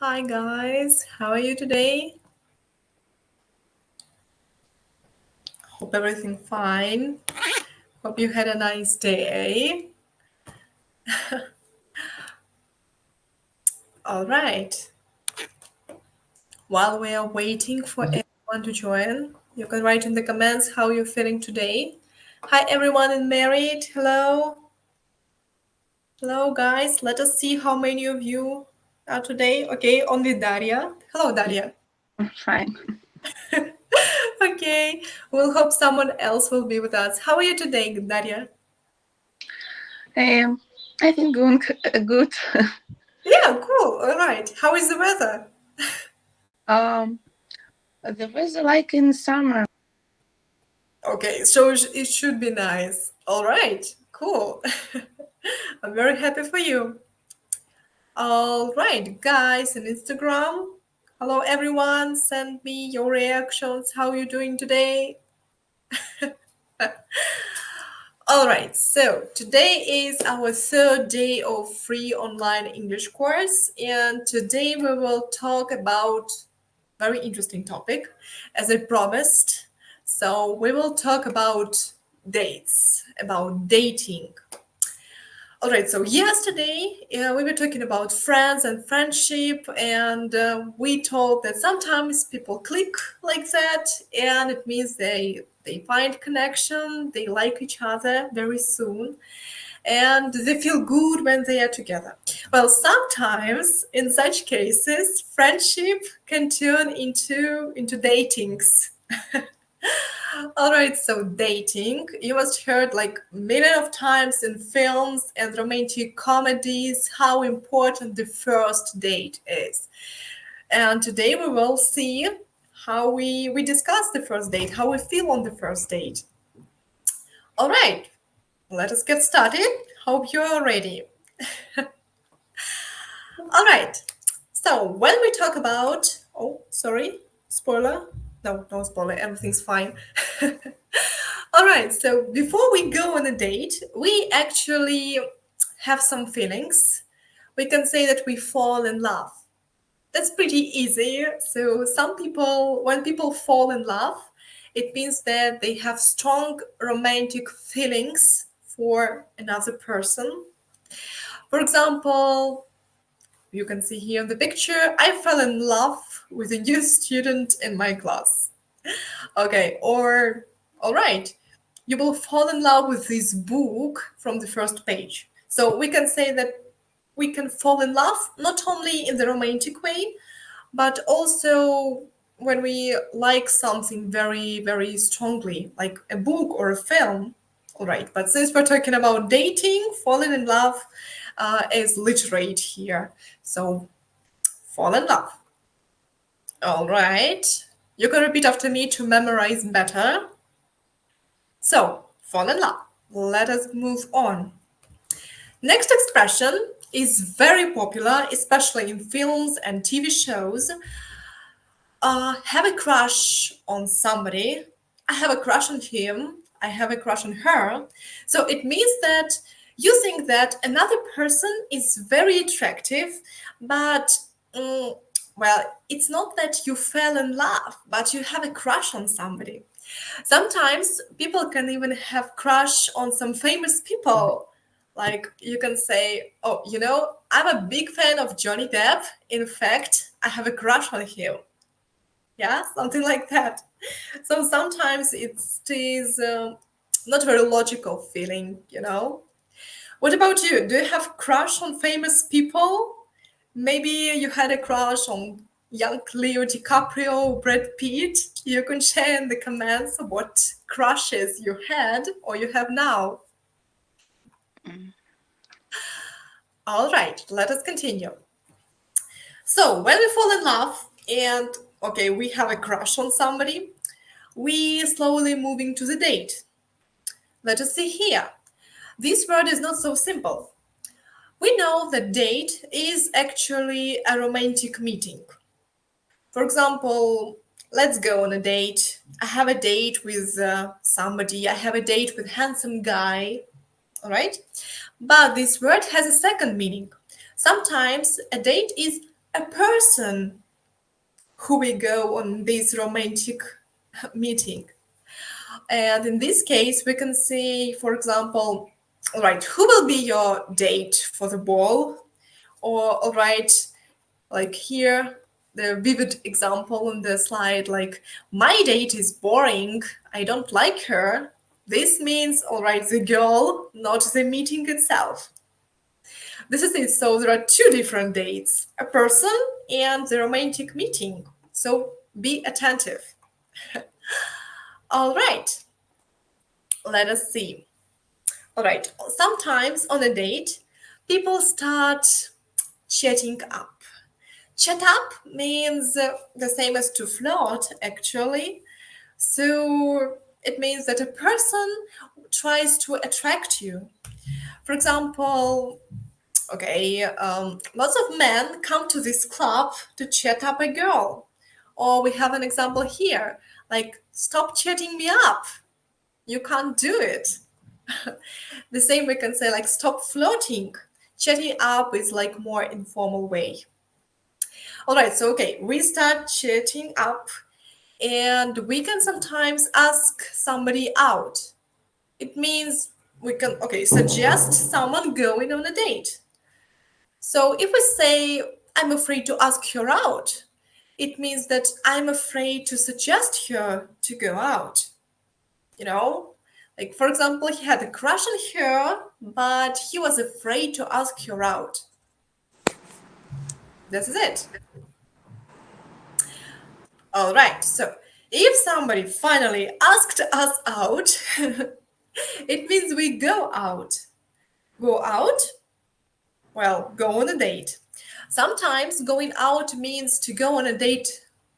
Hi guys, how are you today? Hope everything fine. Hope you had a nice day. All right. While we are waiting for everyone to join, you can write in the comments how you're feeling today. Hi everyone in Married. Hello. Hello guys. Let us see how many of you are today. Okay, only Daria. Hello Daria. I'm fine. Okay, we'll hope someone else will be with us. How are you today, Daria? I think going good. Yeah, cool. All right. How is the weather? The weather like in summer. Okay, so it should be nice. All right, cool. I'm very happy for you. All right, guys, on Instagram. Hello, everyone. Send me your reactions. How you doing today? All right, so today is our third day of free online English course, and today we will talk about very interesting topic, as I promised. So we will talk about dates, about dating. All right, so yesterday we were talking about friends and friendship, and we told that sometimes people click like that, and it means they find connection, they like each other very soon, and they feel good when they are together. Well, sometimes in such cases, friendship can turn into datings. All right, so dating, you must heard like million of times in films and romantic comedies how important the first date is. And today we will see how we discuss the first date, how we feel on the first date. All right, let us get started. Hope you're ready. All right, so when we talk about, oh, sorry, spoiler. No spoiler, everything's fine. All right, so before we go on a date, we actually have some feelings. We can say that we fall in love. That's pretty easy. So some people, when people fall in love, it means that they have strong romantic feelings for another person. For example, you can see here in the picture, I fell in love with a new student in my class. Okay, or all right, you will fall in love with this book from the first page. So we can say that we can fall in love not only in the romantic way, but also when we like something very, very strongly, like a book or a film. All right, but since we're talking about dating, falling in love is literate here. So fall in love. All right. You can repeat after me to memorize better. So, fall in love. Let us move on. Next expression is very popular, especially in films and TV shows. Have a crush on somebody. I have a crush on him. I have a crush on her. So it means that you think that another person is very attractive, but well, it's not that you fell in love, but you have a crush on somebody. Sometimes people can even have crush on some famous people. Like you can say, oh, I'm a big fan of Johnny Depp. In fact, I have a crush on him. Yeah, something like that. So sometimes it is not very logical feeling. What about you? Do you have crush on famous people? Maybe you had a crush on young Leo DiCaprio, Brad Pitt. You can share in the comments what crushes you had or you have now. All right, let us continue. So when we fall in love and okay, we have a crush on somebody, we slowly moving to the date. Let us see here. This word is not so simple. We know that date is actually a romantic meeting. For example, let's go on a date. I have a date with somebody. I have a date with handsome guy. All right? But this word has a second meaning. Sometimes a date is a person who will go on this romantic meeting. And in this case, we can say, for example, all right, who will be your date for the ball? Or, all right, like here, the vivid example on the slide, like, my date is boring, I don't like her. This means, all right, the girl, not the meeting itself. This is it. So there are two different dates, a person and the romantic meeting. So be attentive. All right, let us see. All right, sometimes on a date, people start chatting up. Chat up means the same as to flirt, actually. So it means that a person tries to attract you. For example, okay, lots of men come to this club to chat up a girl. Or we have an example here, like, stop chatting me up. You can't do it. The same we can say, like, stop flirting. Chatting up is like more informal way. All right, so okay, we start chatting up and we can sometimes ask somebody out. It means we can, okay, suggest someone going on a date. So if we say, I'm afraid to ask her out, it means that I'm afraid to suggest her to go out. You know, like, for example, he had a crush on her, but he was afraid to ask her out. This is it. All right, so if somebody finally asked us out, it means we go out. Go out? Well, go on a date. Sometimes going out means to go on a date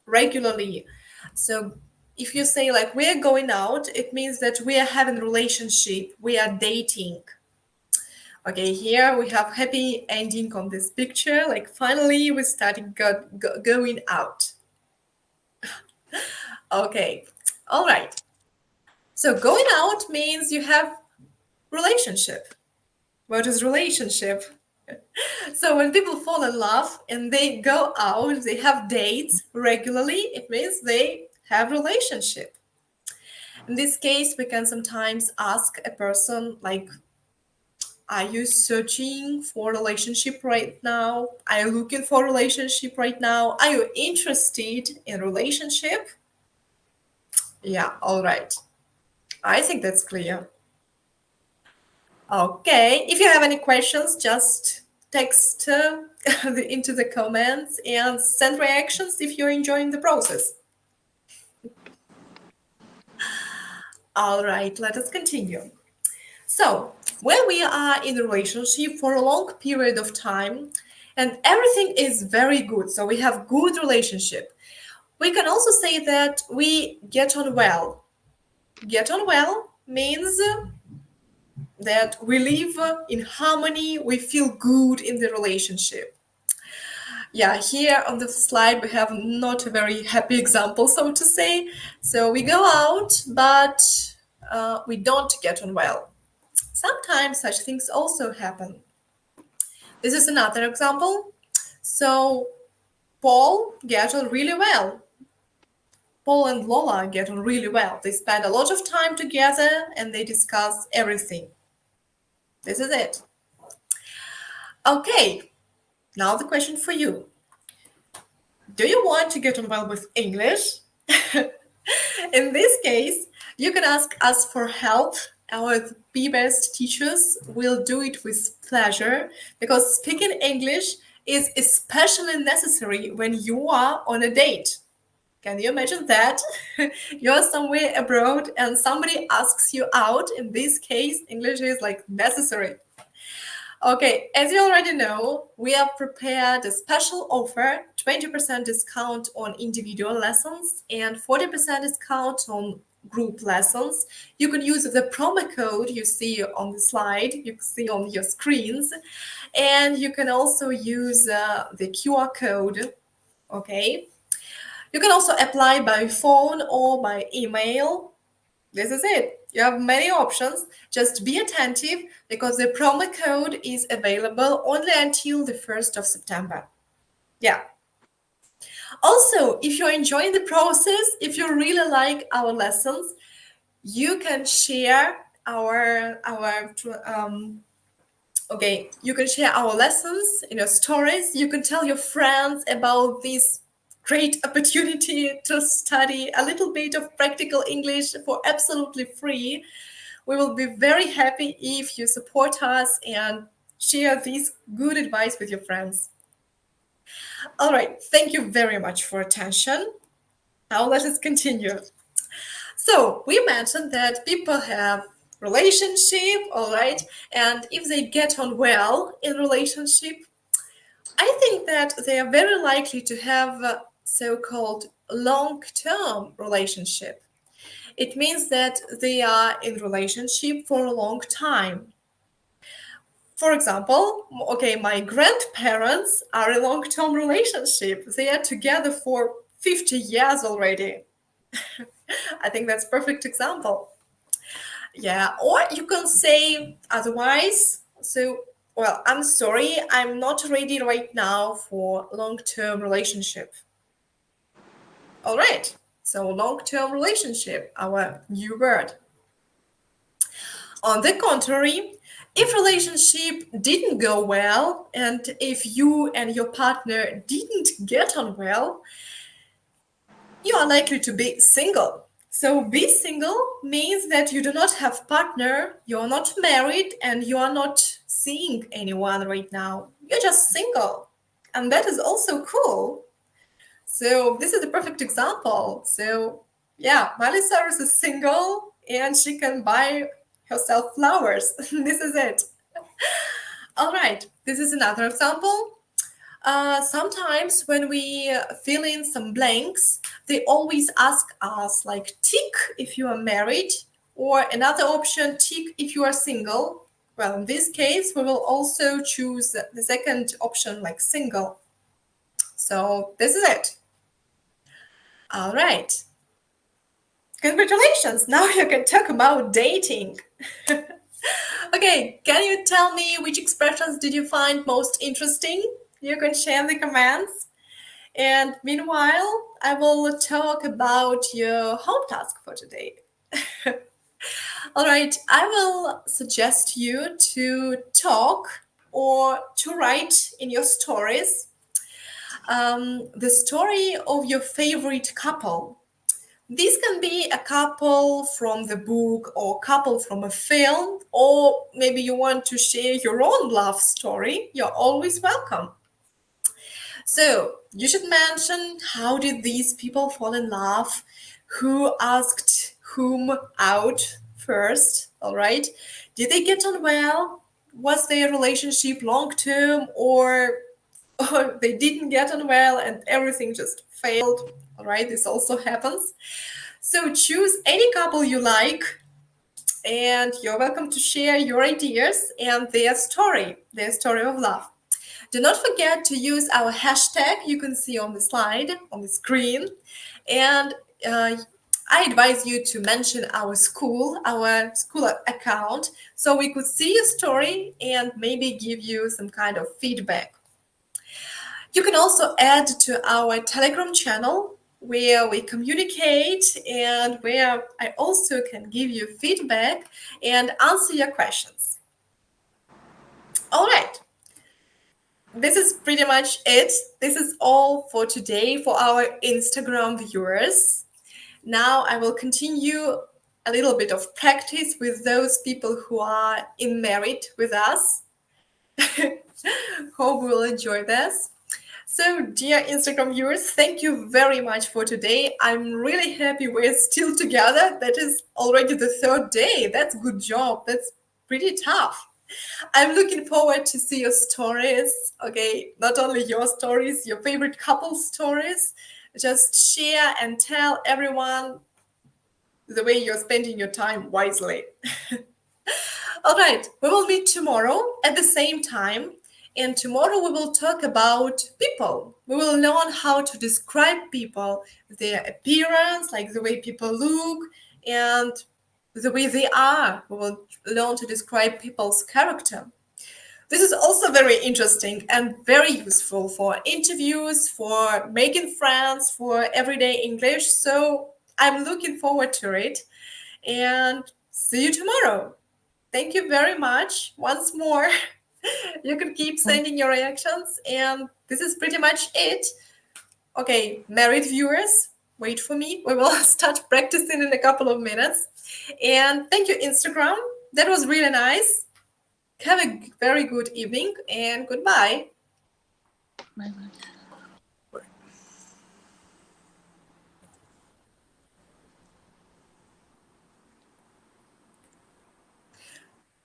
regularly. So if you say, like, we're going out, it means that we are having a relationship, we are dating. Okay, here we have happy ending on this picture. Like, finally we started going out. Okay, all right. So going out means you have relationship. What is relationship? So when people fall in love and they go out, they have dates regularly, it means they have relationship. In this case, we can sometimes ask a person, like, are you searching for a relationship right now? Are you looking for a relationship right now? Are you interested in a relationship? Yeah, all right. I think that's clear. Okay, if you have any questions, just text into the comments and send reactions if you're enjoying the process. All right, let us continue. So, when we are in a relationship for a long period of time and everything is very good, so we have good relationship, we can also say that we get on well. Get on well means that we live in harmony, we feel good in the relationship. Yeah, here on the slide we have not a very happy example, so to say. So we go out, but we don't get on well. Sometimes such things also happen. This is another example. So Paul get on really well. Paul and Lola get on really well. They spend a lot of time together and they discuss everything. This is it. Okay, now the question for you. Do you want to get on well with English? In this case, you can ask us for help. Our BeBest teachers will do it with pleasure because speaking English is especially necessary when you are on a date. Can you imagine that? You're somewhere abroad and somebody asks you out. In this case, English is like necessary. Okay, as you already know, we have prepared a special offer, 20% discount on individual lessons and 40% discount on group lessons. You can use the promo code you see on the slide, you can see on your screens, and you can also use the QR code, okay? You can also apply by phone or by email. This is it. You have many options. Just be attentive because the promo code is available only until the 1st of September. Yeah. Also, if you're enjoying the process, if you really like our lessons, you can share you can share our lessons in your stories. You can tell your friends about this great opportunity to study a little bit of practical English for absolutely free. We will be very happy if you support us and share this good advice with your friends. All right, thank you very much for attention. Now let us continue. So we mentioned that people have relationship, all right, and if they get on well in relationship, I think that they are very likely to have a so-called long-term relationship. It means that they are in relationship for a long time. For example, okay, my grandparents are in a long-term relationship. They are together for 50 years already. I think that's a perfect example. Yeah, or you can say otherwise. So, well, I'm sorry, I'm not ready right now for long-term relationship. All right, so long-term relationship, our new word. On the contrary, if relationship didn't go well and if you and your partner didn't get on well, you are likely to be single. So be single means that you do not have partner, you are not married, and you are not seeing anyone right now. You're just single. And that is also cool. So this is a perfect example. So yeah, Miley Cyrus is single and she can buy herself flowers. This is it. All right, this is another example. Sometimes when we fill in some blanks, they always ask us like tick if you are married, or another option, tick if you are single. Well, in this case, we will also choose the second option, like single. So this is it. All right. Congratulations. Now you can talk about dating. Okay, can you tell me which expressions did you find most interesting? You can share in the comments. And meanwhile, I will talk about your home task for today. All right, I will suggest you to talk or to write in your stories the story of your favorite couple. This can be a couple from the book or couple from a film, or maybe you want to share your own love story. You're always welcome. So you should mention, how did these people fall in love? Who asked whom out first? All right. Did they get on well? Was their relationship long term, or they didn't get on well and everything just failed? All right. This also happens. So choose any couple you like, and you're welcome to share your ideas and their story of love. Do not forget to use our hashtag you can see on the slide, on the screen. And I advise you to mention our school account, so we could see your story and maybe give you some kind of feedback. You can also add to our Telegram channel, where we communicate and where I also can give you feedback and answer your questions. All right. This is pretty much it. This is all for today for our Instagram viewers. Now I will continue a little bit of practice with those people who are in merit with us. Hope we will enjoy this. So, dear Instagram viewers, thank you very much for today. I'm really happy we're still together. That is already the third day. That's a good job. That's pretty tough. I'm looking forward to see your stories. Okay, not only your stories, your favorite couple stories. Just share and tell everyone the way you're spending your time wisely. All right, we will meet tomorrow at the same time. And tomorrow we will talk about people. We will learn how to describe people, their appearance, like the way people look, and the way they are. We will learn to describe people's character. this is also very interesting and very useful for interviews, for making friends, for everyday English. So I'm looking forward to it and see you tomorrow. Thank you very much once more. You can keep sending your reactions, and this is pretty much it. Okay, married viewers, wait for me. We will start practicing in a couple of minutes. And thank you, Instagram. That was really nice. Have a very good evening and goodbye. Bye-bye.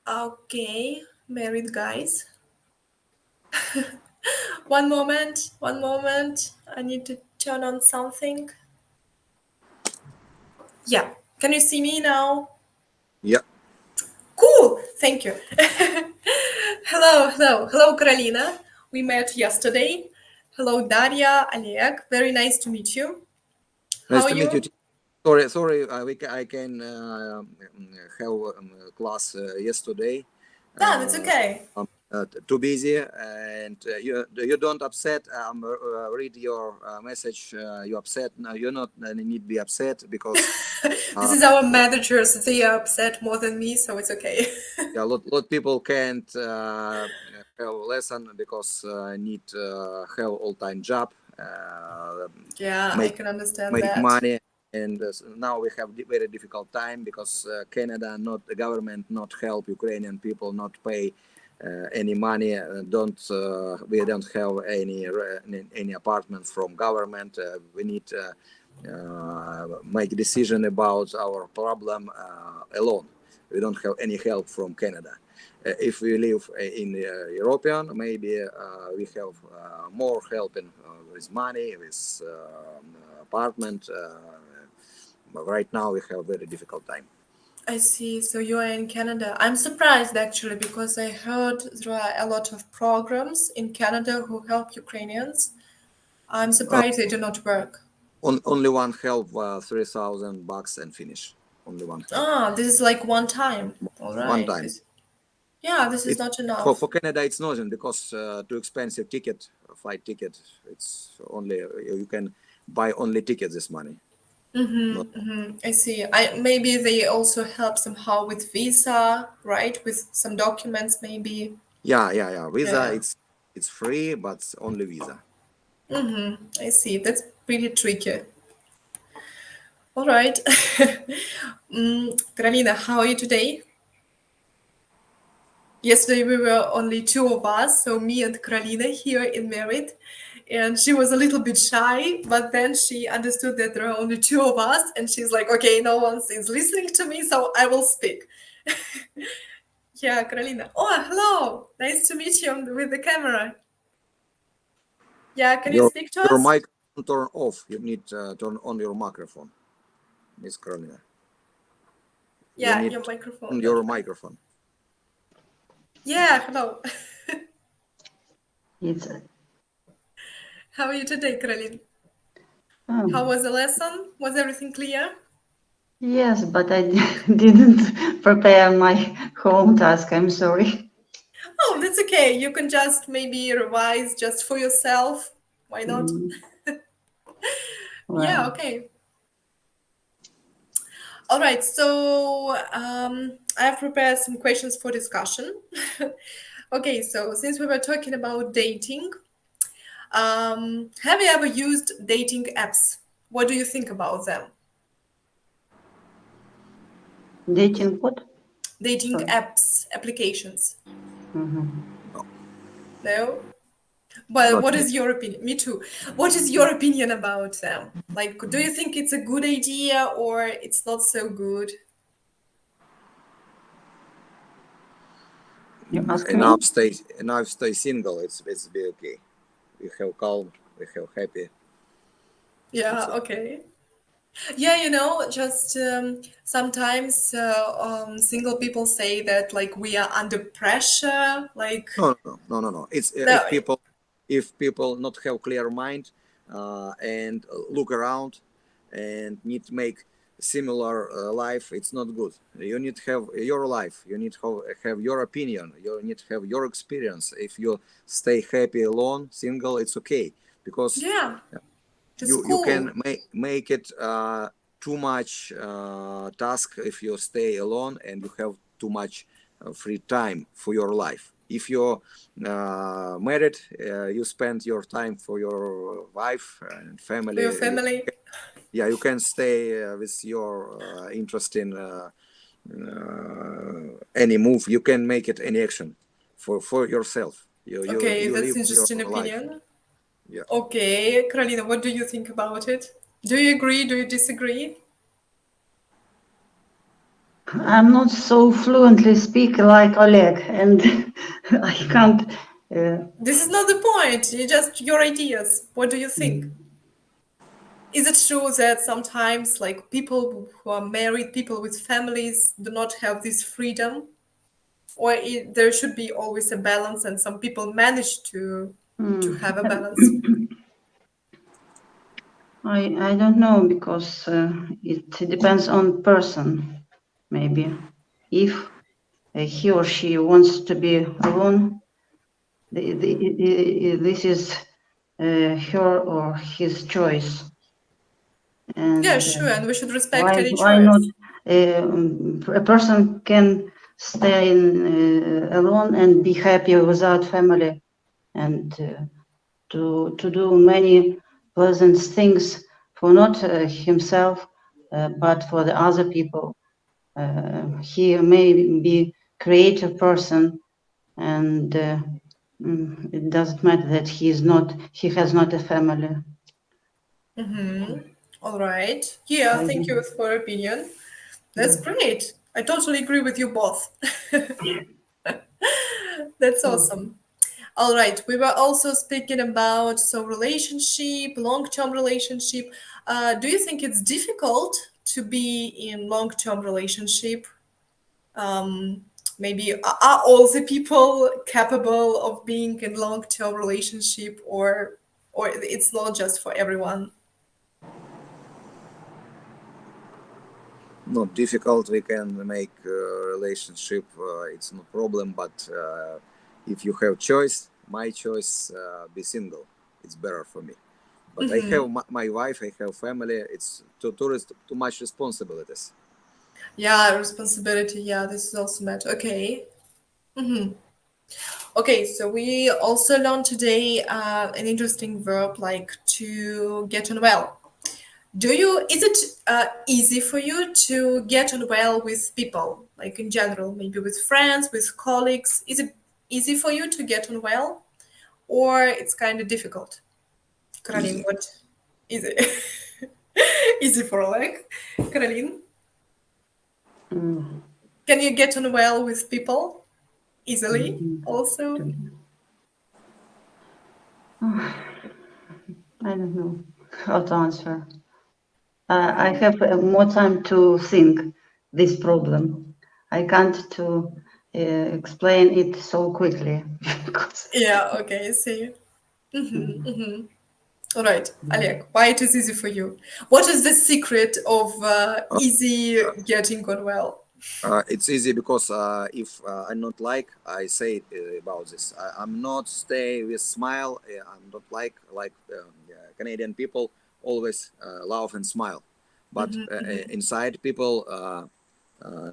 Okay, married guys. One moment, one moment. I need to turn on something. Yeah, can you see me now? Yeah. Cool, thank you. Hello, Karolina. We met yesterday. Hello, Daria, Oleg. Very nice to meet you. Nice How to are meet you? you. Sorry. I can have class yesterday. That's okay. I'm too busy, and you don't upset. Read your message. You upset? No, you not need be upset because This is our managers. They are upset more than me, so it's okay. yeah, lot people can't have lesson because need have all-time job. Yeah, I Make can understand make that. money, and now we have very difficult time because Canada, not the government, not help Ukrainian people, not pay any money. We don't have any apartment from government. We need make decision about our problem alone. We don't have any help from Canada. If we live in European, maybe we have more help with money, with apartment. But right now we have a very difficult time. I see. So you are in Canada. I'm surprised actually because I heard there are a lot of programs in Canada who help Ukrainians. I'm surprised they do not work. Only one help, $3,000 and finish. Only one help. Ah, this is like one time. All right. One time. This is not enough. For Canada, it's not because too expensive ticket, flight ticket. It's only you can buy only ticket this money. I see. Maybe they also help somehow with visa, right? With some documents, maybe. Yeah. Visa, Yeah. it's free, but only visa. I see. That's pretty tricky. All right. Carolina, how are you today? Yesterday we were only two of us, so me and Carolina here in Merit. And she was a little bit shy, but then she understood that there are only two of us, and she's like, okay, no one is listening to me, so I will speak. Yeah, Carolina. Oh, hello. Nice to meet you with the camera. Yeah, can you speak to Your us? mic turn off. You need to turn on your microphone, Miss Carolina. Yeah, your microphone. Your microphone. Yeah, hello. It's How are you today, Carolina? oh, How was the lesson? Was everything clear? yes, but I didn't prepare my home task. I'm sorry. Oh, that's okay. You can just maybe revise just for yourself. Why not? Well, Yeah, okay. All right, so I've prepared some questions for discussion. Okay, so since we were talking about dating, have you ever used dating apps? What do you think about them? dating what? Dating Sorry. apps, applications? Mhm. No? Well, Not what me. is your opinion? Me too. What is your opinion about them? Like, do you think it's a good idea or it's not so good? You ask me? Enough stay single. It's be okay. We have calm. We have happy. Yeah, okay. Yeah, just sometimes single people say that like we are under pressure, like No. It's no, if people not have clear mind and look around and need to make similar life, it's not good. You need to have your life. You need to have your opinion. You need to have your experience. If you stay happy alone, single, it's okay, because Yeah, that's you can cool. make it too much task if you stay alone and you have too much free time for your life. If you're married, you spend your time for your wife and For your family. family. Yeah, you can stay with your interest in any move. You can make it any action for yourself. Okay, You that's live your interesting life. opinion. Yeah. Okay, Carolina, what do you think about it? Do you agree? Do you disagree? I'm not so fluently speak like Oleg, and I can't. This is not the point. You just your ideas. What do you think? Is it true that sometimes, like people who are married, people with families, do not have this freedom, or there should be always a balance, and some people manage to have a balance? I don't know, because it depends on person. Maybe if he or she wants to be alone, this is her or his choice. And Yeah, sure, and we should respect why any not? choice. A person can stay alone and be happy without family, and to do many pleasant things for not himself, but for the other people. He may be creative person, and it doesn't matter that he has not a family. All right. Yeah, I thank you don't- for your opinion. That's great. I totally agree with you both. That's awesome. All right. We were also speaking about relationship, long-term relationship. Do you think it's difficult to be in long-term relationship? Um, Maybe are all the people capable of being in long-term relationship, or it's not just for everyone? Not difficult. We can make relationship. It's no problem. But if you have choice, my choice, be single. It's better for me. But I have my wife. I have family. It's too much responsibilities. Yeah, responsibility. Yeah, this is also matter. Okay. Okay, so we also learned today an interesting verb like to get on well. Is it easy for you to get on well with people, like in general, maybe with friends, with colleagues? Is it easy for you to get on well, or it's kind of difficult? Caroline, Easy. what is it? Easy for Oleg. Caroline, Mm, can you get on well with people easily also? I don't know how to answer. I have more time to think this problem. I can't to explain it so quickly. Because, Yeah, okay, see. All right, Oleg, why it is easy for you? What is the secret of Uh, easy getting on well? it's easy because if I not like, I say about this. I'm not stay with smile. I'm not like Canadian people always laugh and smile, but inside people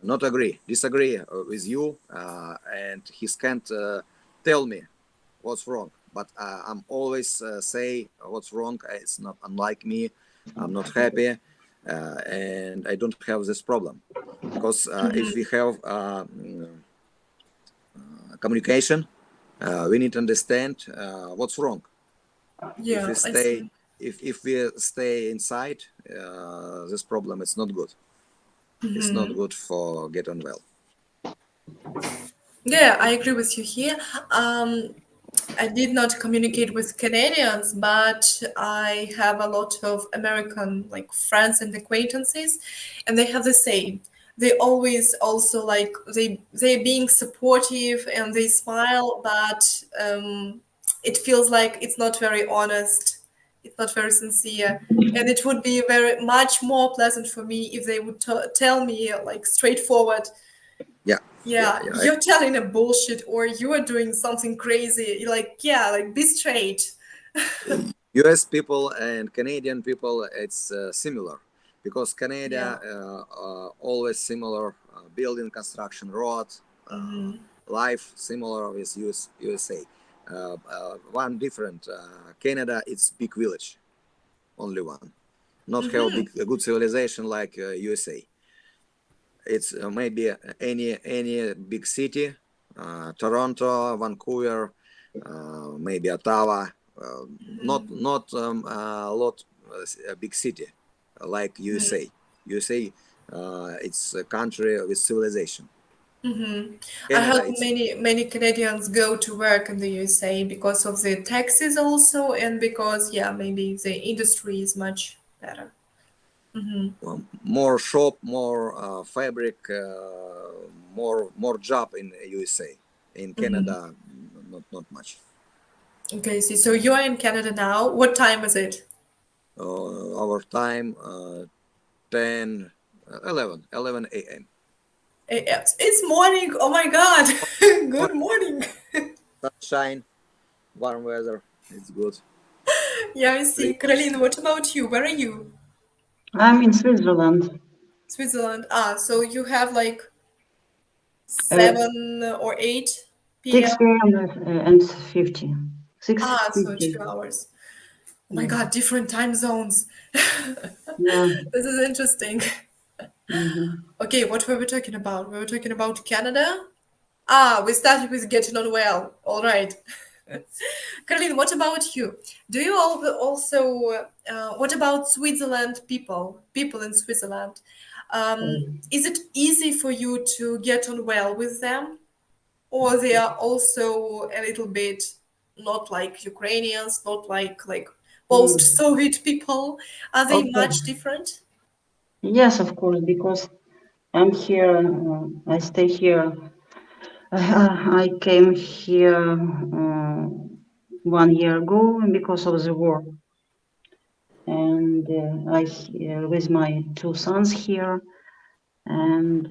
not disagree with you, and he can't tell me what's wrong. But I'm always say what's wrong. It's not unlike me. I'm not happy, and I don't have this problem because if we have communication, we need to understand what's wrong. If Yeah, we I stay, see. if we stay inside, this problem is not good. It's not good for get on well. Yeah, I agree with you here. Um, I did not communicate with Canadians, but I have a lot of American like friends and acquaintances, and they have the same. They always also like they being supportive and they smile, but it feels like it's not very honest. It's not very sincere, and it would be very much more pleasant for me if they would tell me like straightforward. Yeah. You're telling a bullshit, or you are doing something crazy. You're like, yeah, like be straight. US people and Canadian people, it's similar because Canada always similar, building, construction, road, life similar with USA. One different, Canada, it's big village, only one, not have a good civilization like USA. It's maybe any big city, Toronto, Vancouver, maybe Ottawa. Not a lot big city like USA. USA, it's a country with civilization. I Canada, heard many Canadians go to work in the USA because of the taxes also, and because maybe the industry is much better. More shop, more fabric, more job in USA. In Canada, not much. Okay, see, so you are in Canada now. What time is it? Our time 11 a.m. It's morning. Oh my God. Good morning. Sunshine, warm weather. It's good. Yeah, I see. Caroline, what about you? Where are you? I'm in Switzerland. Switzerland. So you have like 7 or 8 6 p.m. p.m. and 50. 6:50. So 2 hours. Oh my God, different time zones. Yeah. This is interesting. Okay, what were we talking about? We were talking about Canada. We started with getting on well. All right. Caroline, what about you? Do you also, what about Switzerland people in Switzerland? Is it easy for you to get on well with them? Or they are also a little bit not like Ukrainians, not like post-Soviet people? Are they Okay. much different? Yes, of course, because I'm here, I stay here. I came here 1 year ago because of the war. And I with my 2 sons here. And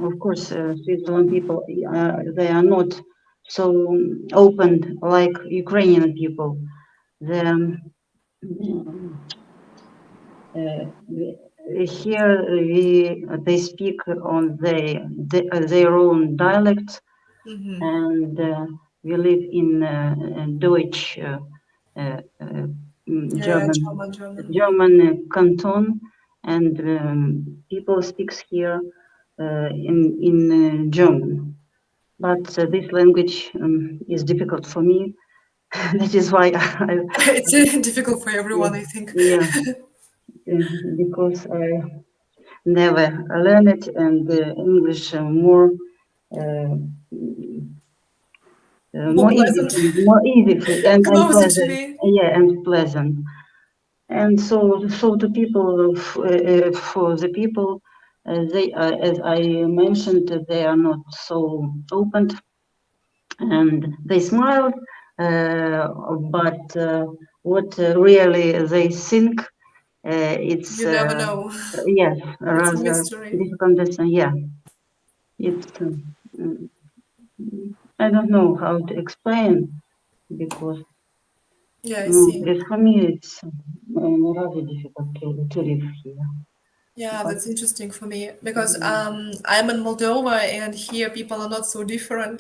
of course, Switzerland people, they are not so open like Ukrainian people. Here they speak on their own dialect, and we live in Deutsch German canton, and people speaks here in German. But this language is difficult for me. That is why It's difficult for everyone, I think. Yeah, because I never learned it, and English more pleasant. easy and Closer to pleasant. me. Yeah, and pleasant. And so to people, for the people, they, as I mentioned, they are not so open, and they smile, but what really they think, it's You never know. yes, It's a rather mystery. difficult to understand. Yeah, it's I don't know how to explain, because Yeah, I see. for me it's rather difficult to live here. Yeah, But that's interesting for me because I'm in Moldova and here people are not so different.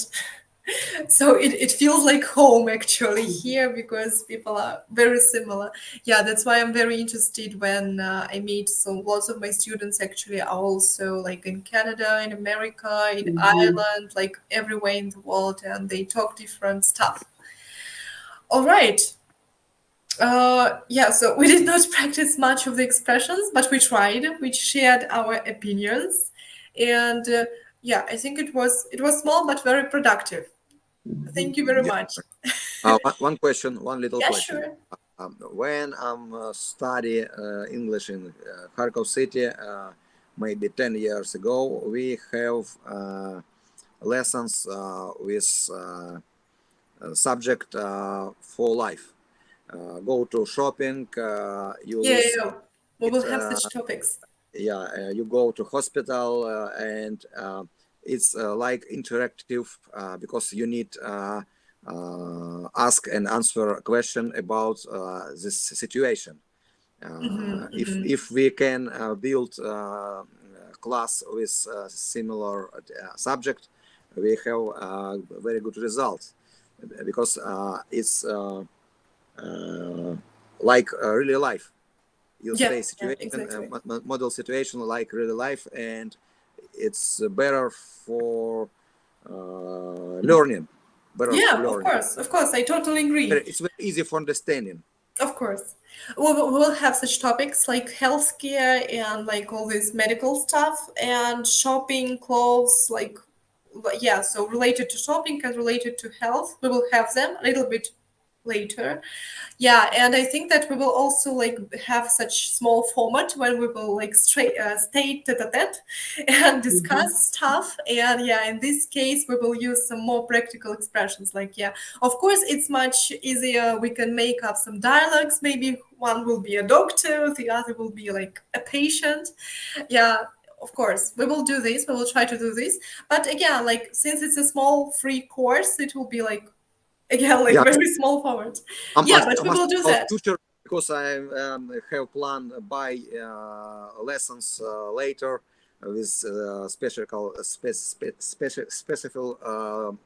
So it feels like home actually here because people are very similar. Yeah, that's why I'm very interested when I meet. So lots of my students actually are also like in Canada, in America, in Ireland, like everywhere in the world, and they talk different stuff. All right. So we did not practice much of the expressions, but we tried. We shared our opinions, and I think it was small but very productive. Thank you very much. One question, one little Yeah, question. sure. When I'm study English in Kharkov City, maybe 10 years ago, we have lessons with subject for life. go to shopping, you Yeah. We will have such topics. you go to hospital, and it's like interactive, because you need ask and answer a question about this situation. If we can build class with similar subject, we have very good results, because it's like really life. You say situation, exactly. model situation like really life, and it's better for learning. Of course, I totally agree. It's very easy for understanding. Of course. We'll have such topics like healthcare and like all this medical stuff and shopping, clothes, like, yeah, so related to shopping and related to health. We will have them a little bit later. Yeah, and I think that we will also like have such small format when we will like stay tete-a-tete and discuss stuff. And yeah, in this case, we will use some more practical expressions. Like, yeah, of course, it's much easier. We can make up some dialogues. Maybe one will be a doctor, the other will be like a patient. Yeah, of course, we will do this. We will try to do this. But again, like since it's a small free course, it will be like, again, like very small format. Yeah, but we will do that. Future, because I have planned buy lessons later with specific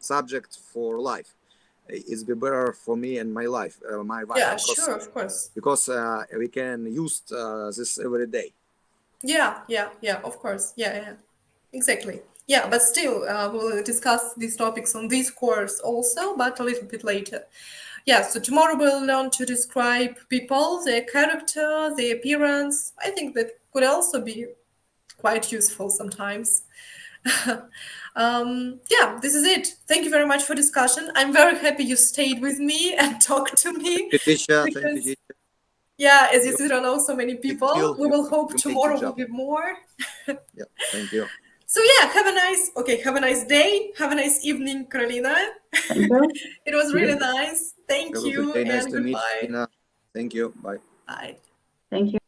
subject for life. It's be better for me and my life, my wife. Yeah, sure, of course. Because we can use this every day. Yeah, of course. Yeah, exactly. Yeah, but still, we'll discuss these topics on this course also, but a little bit later. Yeah, so tomorrow we'll learn to describe people, their character, their appearance. I think that could also be quite useful sometimes. Yeah, this is it. Thank you very much for discussion. I'm very happy you stayed with me and talked to me. Thank you, teacher. Yeah, as you don't know so many people, we will hope tomorrow will be more. Yeah, thank you. So yeah, have a nice day. Have a nice evening, Carolina. Thank you. It was really nice. Thank you Nice and to meet goodbye. you. Thank you. Bye. Bye. Thank you.